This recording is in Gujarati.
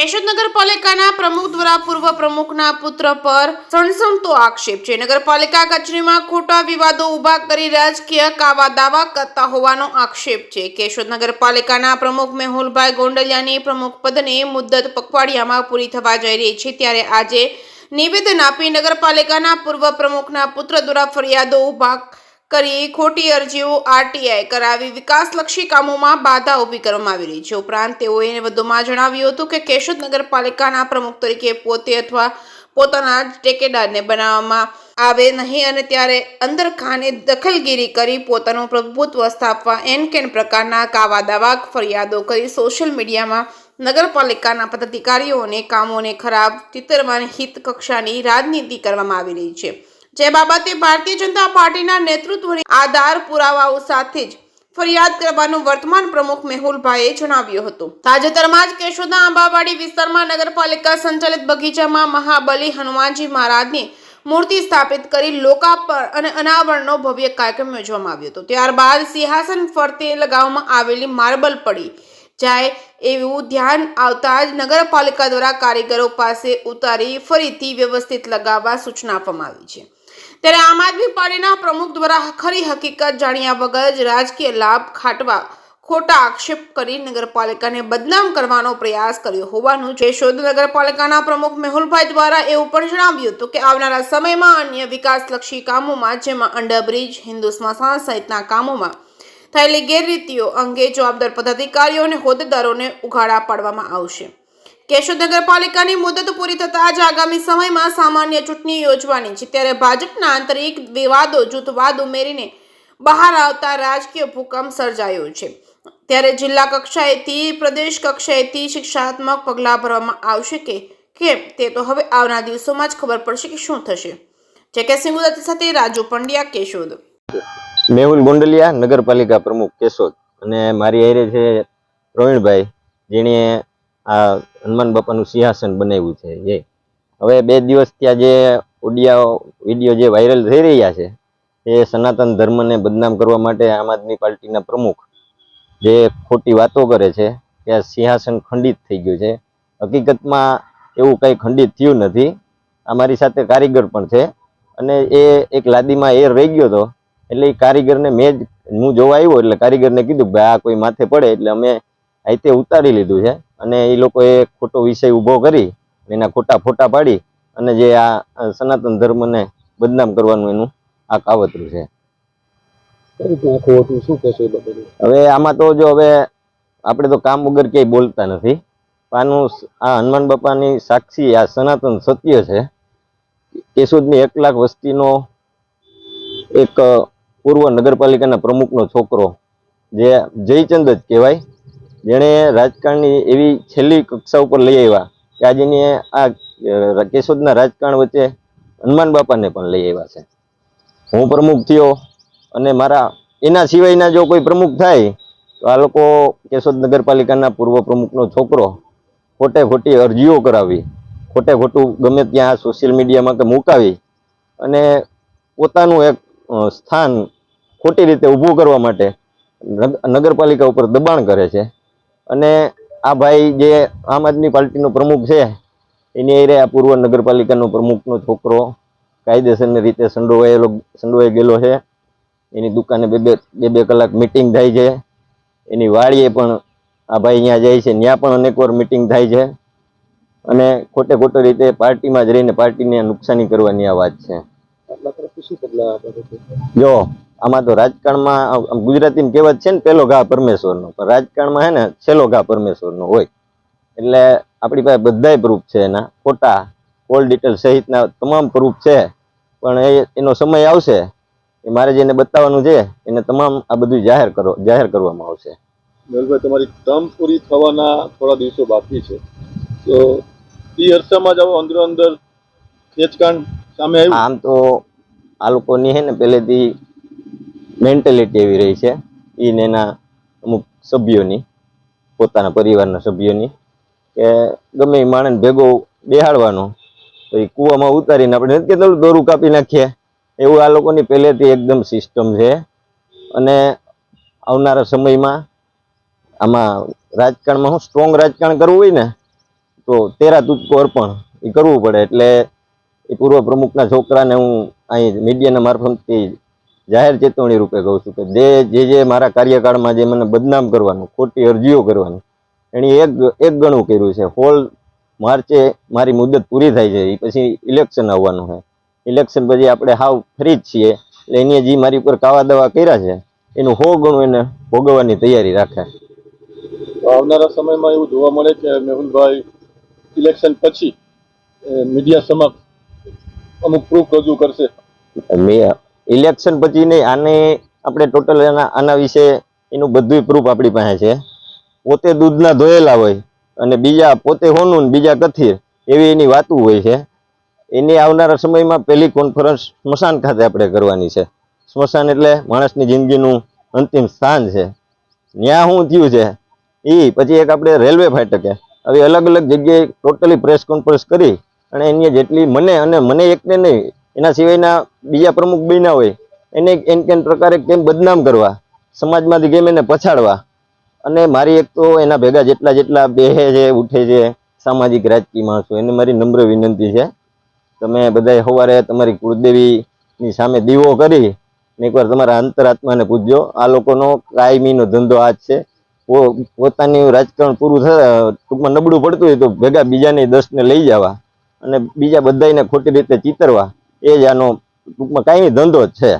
કેશોદ નગરપાલિકાના પ્રમુખ દ્વારા પૂર્વ પ્રમુખના પુત્ર પર સણસણતો આક્ષેપ છે। નગરપાલિકા કચેરીમાં ખોટા વિવાદો ઊભા કરી રાજકીય કાવા દાવા કરતા હોવાનો આક્ષેપ છે। કેશોદ નગરપાલિકાના પ્રમુખ મેહુલભાઈ ગોંડલિયાની પ્રમુખ પદની મુદ્દત પખવાડિયામાં પૂરી થવા જઈ રહી છે, ત્યારે આજે નિવેદન આપી નગરપાલિકાના પૂર્વ પ્રમુખના પુત્ર દ્વારા ફરિયાદો ઊભા કરી ખોટી અરજીઓ આરટીઆઈ કરાવી વિકાસલક્ષી કામોમાં બાધા ઊભી કરવામાં આવી રહી છે। ઉપરાંત તેઓએ વધુમાં જણાવ્યું હતું કે કેશોદ નગરપાલિકાના પ્રમુખ તરીકે પોતે અથવા પોતાના ટેકેદારને બનાવવામાં આવે નહીં અને ત્યારે અંદરખાને દખલગીરી કરી પોતાનું પ્રભુત્વ સ્થાપવા એનકેન પ્રકારના કાવા દાવા ફરિયાદો કરી સોશિયલ મીડિયામાં નગરપાલિકાના પદાધિકારીઓને કામોને ખરાબ ચિતરવાની હિત કક્ષાની રાજનીતિ કરવામાં આવી રહી છે, જે બાબતે ભારતીય જનતા પાર્ટીના નેતૃત્વની આધાર પુરાવાઓ સાથે જ ફરિયાદ કરવાનું વર્તમાન પ્રમુખ મેહુલભાઈએ જણાવ્યું હતું। તાજેતરમાં જ કેશોદના આંબાવાડી વિસ્તારમાં નગરપાલિકા સંચાલિત બગીચામાં મહાબલી હનુમાનજી મહારાજની મૂર્તિ સ્થાપિત કરી લોકાર્પણ અને અનાવરણનો ભવ્ય કાર્યક્રમ યોજવામાં આવ્યો હતો। ત્યારબાદ સિંહાસન ફરતે લગાવવામાં આવેલી માર્બલ પડી જાય એવું ધ્યાન આવતા જ નગરપાલિકા દ્વારા કારીગરો પાસે ઉતારી ફરીથી વ્યવસ્થિત લગાવવા સૂચના આપવામાં આવી છે। ત્યારે આમ આદમી પાર્ટીના પ્રમુખ દ્વારા ખરી હકીકત જાણ્યા વગર જ રાજકીય લાભ ખાટવા ખોટા આક્ષેપ કરી નગરપાલિકાને બદનામ કરવાનો પ્રયાસ કર્યો હોવાનું કેશોદ નગરપાલિકાના પ્રમુખ મેહુલભાઈ દ્વારા એવું પણ જણાવ્યું હતું કે આવનારા સમયમાં અન્ય વિકાસલક્ષી કામોમાં જેમાં અંડરબ્રિજ, હિન્દુ સ્મશાન સહિતના કામોમાં થયેલી ગેરરીતિઓ અંગે જવાબદાર પદાધિકારીઓ અને હોદ્દેદારોને ઉઘાડા પાડવામાં આવશે। કેશોદ નગરપાલિકાની મુદત પૂરી થતાં જ આગામી સમયમાં સામાન્ય ચૂંટણી યોજવાની છે, ત્યારે ભાજપના આંતરિક વિવાદો જૂથવાદ ઉમેરીને બહાર આવતા રાજકીય ભૂકંપ સર્જાયો છે। ત્યારે જિલ્લા કક્ષાએથી પ્રદેશ કક્ષાએથી શિક્ષાત્મક પગલાં ભરવામાં આવશે કે કેમ તે તો હવે આવનાર દિવસોમાં જ ખબર પડશે કે શું થશે। જેકે સિંહ ગુજરાતી સાથે રાજુ પંડ્યા, કેશોદ। મેહુલ ગોંડલિયા, નગરપાલિકા પ્રમુખ કેશોદ, અને મારી હારે છે પ્રવીણભાઈ, જેણે આ હનુમાન બાપાનું સિંહાસન બનાવ્યું છે। હવે 2 દિવસ ત્યાં જે વિડીયો જે વાયરલ થઈ રહ્યા છે એ સનાતન ધર્મને બદનામ કરવા માટે આમ આદમી પાર્ટીના પ્રમુખ જે ખોટી વાતો કરે છે કે આ સિંહાસન ખંડિત થઈ ગયું છે। હકીકતમાં એવું કંઈ ખંડિત થયું નથી। અમારી સાથે કારીગર પણ છે અને એ એક લાદીમાં એ રહી ગયો હતો, એટલે એ કારીગરને હું જોવા આવ્યો એટલે કારીગરને કીધું કે ભાઈ આ કોઈ માથે પડે, એટલે અમે આઈતે ઉતારી લીધું છે અને એ લોકોએ ખોટો વિષય ઊભો કરી એના ખોટા ફોટા પાડી અને જે આ સનાતન ધર્મને બદનામ કરવાનું એનું આ કાવતરું છે। હવે આમાં તો જો હવે આપણે તો કામ વગર ક્યાંય બોલતા નથી, આનું આ હનુમાન બાપાની સાક્ષી આ સનાતન સત્ય છે। કેશોદની 1 લાખ વસ્તીનો એક પૂર્વ નગરપાલિકાના પ્રમુખનો છોકરો જે જયચંદ જ કહેવાય, જેણે રાજકારણની એવી છેલ્લી કક્ષા ઉપર લઈ આવ્યા કે આજની આ કેશોદના રાજકારણ વચ્ચે હનુમાન બાપાને પણ લઈ આવ્યા છે। હું પ્રમુખ થયો અને એના સિવાયના જો કોઈ પ્રમુખ થાય તો આ લોકો કેશોદ નગરપાલિકાના પૂર્વ પ્રમુખનો છોકરો ખોટી અરજીઓ કરાવી, ખોટું ગમે ત્યાં સોશિયલ મીડિયામાં કે મુકાવી અને પોતાનું એક સ્થાન ખોટી રીતે ઊભું કરવા માટે નગરપાલિકા ઉપર દબાણ કરે છે। અને આ ભાઈ જે આમ આદમી પાર્ટીનો પ્રમુખ છે એની હારે આ પૂર્વ નગરપાલિકાનો પ્રમુખનો છોકરો કાયદેસરની રીતે સંડોવાઈ ગયેલો છે। એની દુકાને બે કલાક મિટિંગ થાય છે, એની વાડીએ પણ આ ભાઈ અહીંયા જાય છે, ત્યાં પણ અનેકવાર મિટિંગ થાય છે અને ખોટી રીતે પાર્ટીમાં જ રહીને પાર્ટીને નુકસાની કરવાની આ વાત છે। જો આમાં તો રાજકારણમાં ગુજરાતીમાં કહેવત છે ને, પહેલો ઘા પરમેશ્વરનો, પણ રાજકારણમાં છે ને છેલ્લો ઘા પરમેશ્વરનો હોય। એટલે આપણી પાસે બધાય પ્રૂફ છે, એના ફોટા, કોલ ડિટેલ સહિતના તમામ પ્રૂફ છે, પણ એનો સમય આવશે એ મારે જેને બતાવવાનું છે એને તમામ આ બધું જાહેર કરવામાં આવશે। મેહુલભાઈ, તમારી ટર્મ પૂરી થવાના થોડા દિવસો બાકી છે, તો એ અરસામાં જ અંદર ખેંચકાંડ સામે આવ્યું? આમ તો આ લોકોની છે ને પહેલેથી મેન્ટેલિટી એવી રહી છે એને એના અમુક સભ્યોની, પોતાના પરિવારના સભ્યોની, કે ગમે એ માણસ ભેગો બેહાડવાનો તો એ કૂવામાં ઉતારીને આપણે નથી કહેતા દોરું કાપી નાખીએ, એવું આ લોકોની પહેલેથી એકદમ સિસ્ટમ છે। અને આવનારા સમયમાં આમાં રાજકારણમાં સ્ટ્રોંગ રાજકારણ કરવું હોય ને તો તેરા તુજકો અર્પણ એ કરવું પડે. એટલે એ પૂર્વ પ્રમુખના છોકરાને હું અહીં મીડિયાના મારફતથી જાહેર ચેતવણી રૂપે કહું છું કે જે મારા કાર્યકાળમાં જે મને બદનામ કરવાનું, ખોટી અરજીઓ કરવાની, એણે એક ગણું કર્યું છે. હોલ માર્ચે મારી મુદત પૂરી થાય છે, એ પછી ઇલેક્શન આવવાનું છે. ઇલેક્શન પછી આપણે હાવ ફ્રી જ છીએ, એટલે એની જે મારી ઉપર કાવા દાવા કર્યા છે એનું 100 ગણું એને ભોગવવાની તૈયારી રાખે. તો આવનારા સમયમાં એવું જોવા મળે કે મેહુલભાઈ ઇલેક્શન પછી મીડિયા સમક્ષ અમુક પ્રૂફ રજૂ કરશે. ઇલેક્શન પછી નહીં, આને આપણે ટોટલ આના વિશે એનું બધું પ્રૂફ આપણી પાસે છે. પોતે દૂધના ધોયેલા હોય અને બીજા પોતે હોનું ને બીજા કથિર, એવી એની વાતો હોય છે. એની આવનારા સમયમાં પહેલી કોન્ફરન્સ સ્મશાન ખાતે આપણે કરવાની છે. સ્મશાન એટલે માણસની જિંદગીનું અંતિમ સ્થાન છે. ત્યાં શું થયું છે એ પછી એક આપણે રેલવે ફાટકે આવી અલગ અલગ જગ્યાએ ટોટલી પ્રેસ કોન્ફરન્સ કરી અને એની જેટલી મને એકને નહીં, એના સિવાયના બીજા પ્રમુખ બન્યા હોય એને કેમ પ્રકારે કેમ બદનામ કરવા, સમાજમાંથી કેમ એને પછાડવા. અને મારી એક તો એના ભેગા જેટલા બેહે છે, ઉઠે છે સામાજિક રાજકીય માણસો, એને મારી નમ્ર વિનંતી છે, તમે બધાએ સવારે તમારી કુળદેવીની સામે દીવો કરી એકવાર તમારા અંતરાત્માને પૂછજો. આ લોકોનો કાયમીનો ધંધો આ જ છે. પોતાની રાજકારણ પૂરું થાય, ટૂંકમાં નબળું પડતું હોય તો ભેગા બીજાને 10ને લઈ જવા અને બીજા બધાને ખોટી રીતે ચીતરવા, એ જ આનો ટૂંકમાં કાયમી ધંધો જ છે.